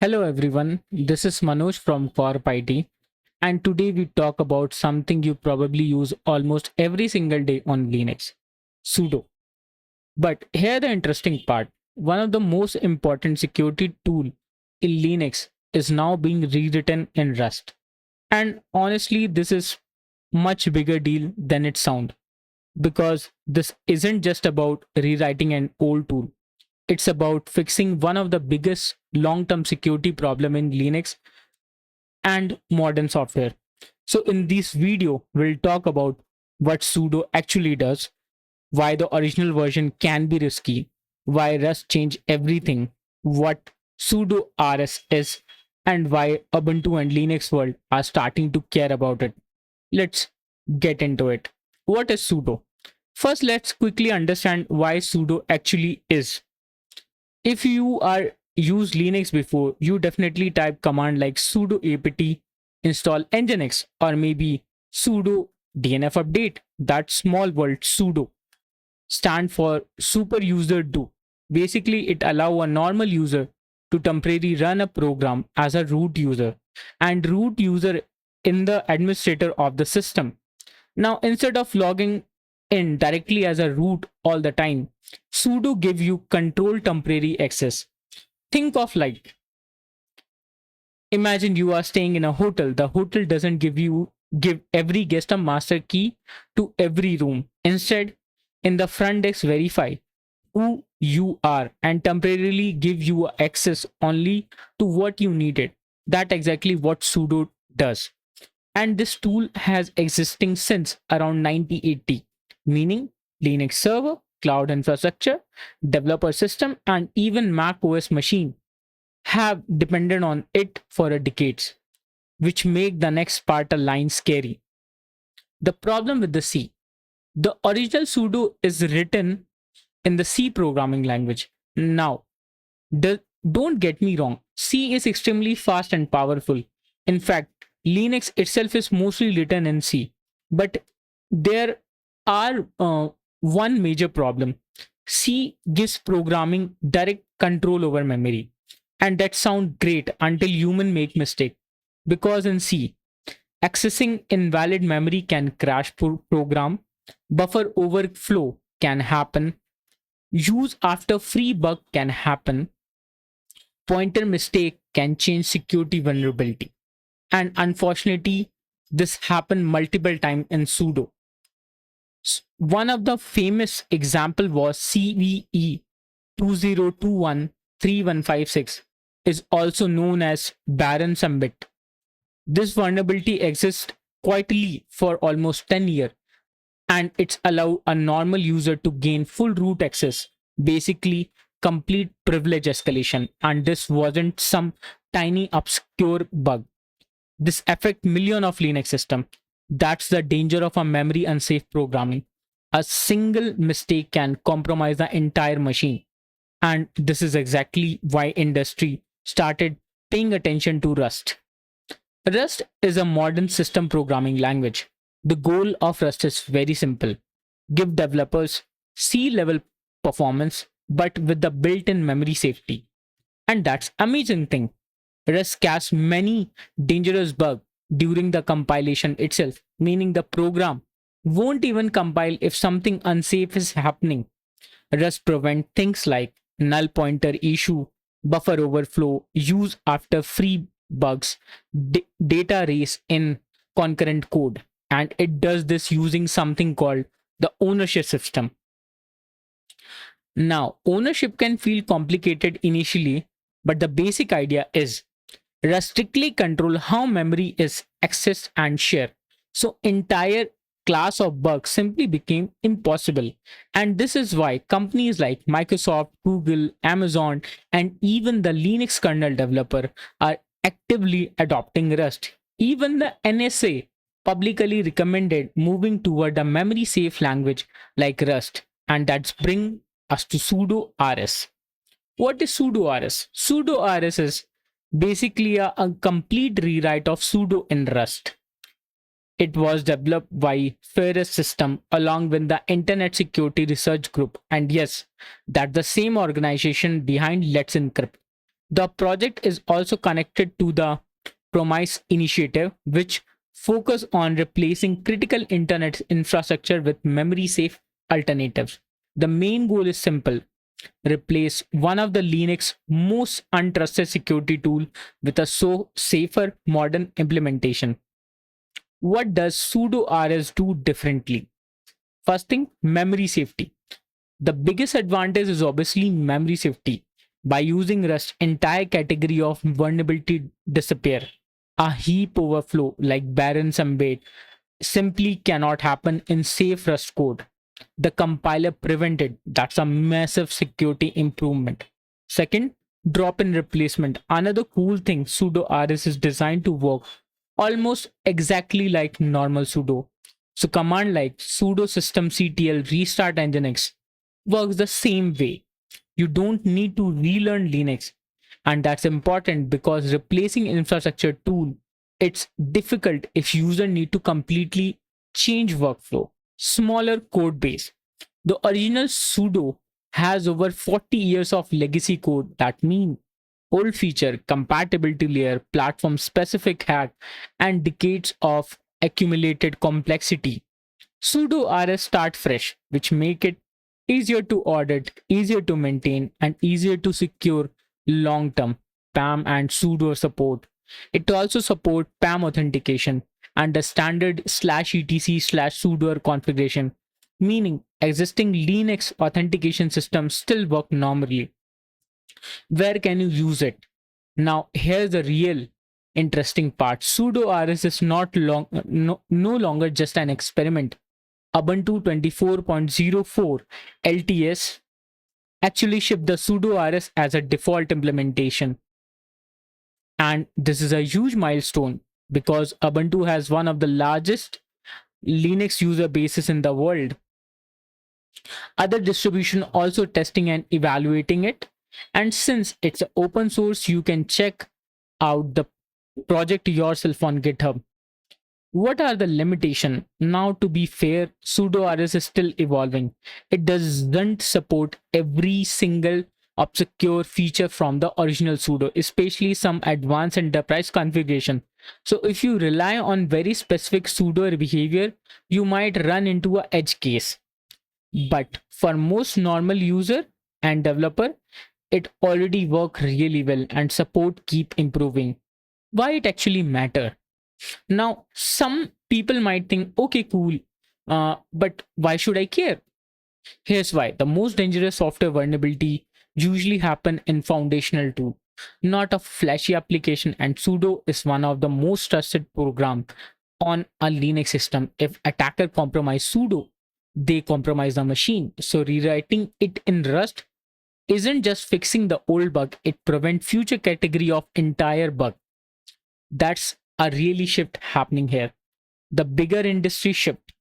Hello everyone, this is Manoj from Corp IT, and today we talk about something you probably use almost every single day on Linux, sudo. But here the interesting part, one of the most important security tool in Linux is now being rewritten in Rust. And honestly, this is much bigger deal than it sounds because this isn't just about rewriting an old tool. It's about fixing one of the biggest long-term security problem in Linux and modern software. So in this video, we'll talk about what sudo actually does, why the original version can be risky, why Rust changed everything, what sudo rs is, and why Ubuntu and Linux world are starting to care about it. Let's get into it. What is sudo? First, let's quickly understand why sudo actually is. If you are used Linux before, you definitely type command like sudo apt install nginx or maybe sudo dnf update. That small word sudo stand for super user do. Basically, it allow a normal user to temporarily run a program as a root user and root user in the administrator of the system. Now, instead of logging in directly as a root all the time, sudo give you control temporary access. Think of like, imagine you are staying in a hotel. The hotel doesn't give every guest a master key to every room. Instead, in the front desk verify who you are and temporarily give you access only to what you needed. That exactly what sudo does. And this tool has existing since around 1980, meaning Linux server, cloud infrastructure, developer system, and even Mac OS machine have depended on it for a decades, which make the next part a line scary. The problem with the C. The original sudo is written in the C programming language. Now, don't get me wrong, C is extremely fast and powerful. In fact, Linux itself is mostly written in C. But there are one major problem. C gives programming direct control over memory. And that sounds great until human make mistake. Because in C, accessing invalid memory can crash program, buffer overflow can happen, use after free bug can happen, pointer mistake can change security vulnerability. And unfortunately, this happened multiple times in sudo. One of the famous example was CVE 20213156 is also known as Baron Summit. This vulnerability exists quietly for almost 10 years and it's allow a normal user to gain full root access, basically complete privilege escalation. And this wasn't some tiny obscure bug. This affect million of Linux system. That's the danger of a memory unsafe programming. A single mistake can compromise the entire machine. And this is exactly why industry started paying attention to Rust. Rust is a modern system programming language. The goal of Rust is very simple. Give developers C level performance, but with the built in memory safety. And that's amazing thing. Rust caches many dangerous bugs during the compilation itself, meaning the program won't even compile if something unsafe is happening. Rust prevent things like null pointer issue, buffer overflow, use after free bugs, data race in concurrent code. And it does this using something called the ownership system. Now, ownership can feel complicated initially, but the basic idea is strictly control how memory is accessed and shared. So entire class of bugs simply became impossible. And this is why companies like Microsoft, Google, Amazon, and even the Linux kernel developer are actively adopting Rust. Even the NSA publicly recommended moving toward a memory safe language like Rust. And that's bring us to sudo rs. What is sudo rs? Sudo rs is basically a complete rewrite of sudo in Rust. It was developed by Ferris System along with the Internet Security Research Group. And yes, that's the same organization behind Let's Encrypt. The project is also connected to the Promise initiative, which focus on replacing critical internet infrastructure with memory safe alternatives. The main goal is simple: replace one of the Linux most untrusted security tool with a safer modern implementation. What does sudo rs do differently? First thing, memory safety. The biggest advantage is obviously memory safety. By using Rust, entire category of vulnerability disappear. A heap overflow like Baron Sambate simply cannot happen in safe Rust code. The compiler prevented. That's a massive security improvement. Second, drop-in replacement. Another cool thing, sudo rs is designed to work almost exactly like normal sudo. So command like sudo systemctl restart nginx works the same way. You don't need to relearn Linux. And that's important because replacing infrastructure tool, it's difficult if user need to completely change workflow. Smaller code base. The original sudo has over 40 years of legacy code. That means old feature, compatibility layer, platform specific hack, and decades of accumulated complexity. Sudo rs start fresh, which make it easier to audit, easier to maintain, and easier to secure long-term PAM and sudo support. It also supports PAM authentication and the standard /etc/sudo configuration, meaning existing Linux authentication systems still work normally. Where can you use it? Now, here's the real interesting part. Sudo rs is no longer just an experiment. Ubuntu 24.04 LTS actually shipped the sudo rs as a default implementation. And this is a huge milestone because Ubuntu has one of the largest Linux user bases in the world. Other distribution also testing and evaluating it. And since it's open source, you can check out the project yourself on GitHub. What are the limitations? Now, to be fair, sudo rs is still evolving. It doesn't support every single obscure feature from the original sudo, especially some advanced enterprise configuration. So if you rely on very specific sudo behavior, you might run into a edge case. But for most normal user and developer, it already work really well and support keep improving. Why it actually matter? Now, some people might think, okay, cool, but why should I care? Here's why. The most dangerous software vulnerability usually happen in foundational tool, not a flashy application, and sudo is one of the most trusted program on a Linux system. If attacker compromise sudo, they compromise the machine. So rewriting it in Rust isn't just fixing the old bug, it prevents future category of entire bug. That's a really shift happening here. The bigger industry shift.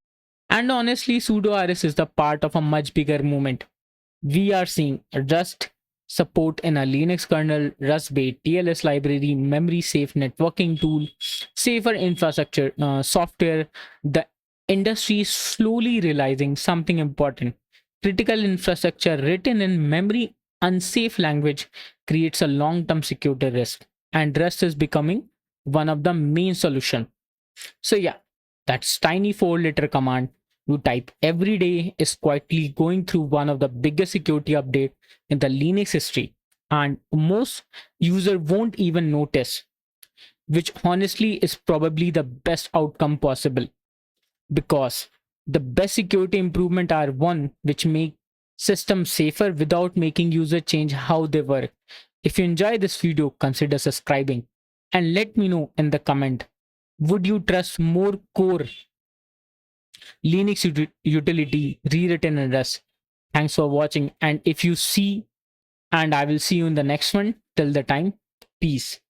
And honestly, sudo rs is the part of a much bigger movement. We are seeing Rust support in a Linux kernel, Rust-based TLS library, memory safe networking tool, safer infrastructure software. The industry is slowly realizing something important. Critical infrastructure written in memory unsafe language creates a long-term security risk, and Rust is becoming one of the main solution. So yeah, that's tiny 4-letter command you type every day is quietly going through one of the biggest security update in the Linux history, and most user won't even notice, which honestly is probably the best outcome possible, because the best security improvement are one which make systems safer without making user change how they work. If you enjoy this video, consider subscribing and let me know in the comment, would you trust more core Linux utility rewritten in Rust? Thanks for watching, and if you see, and I will see you in the next one. Till the time, peace.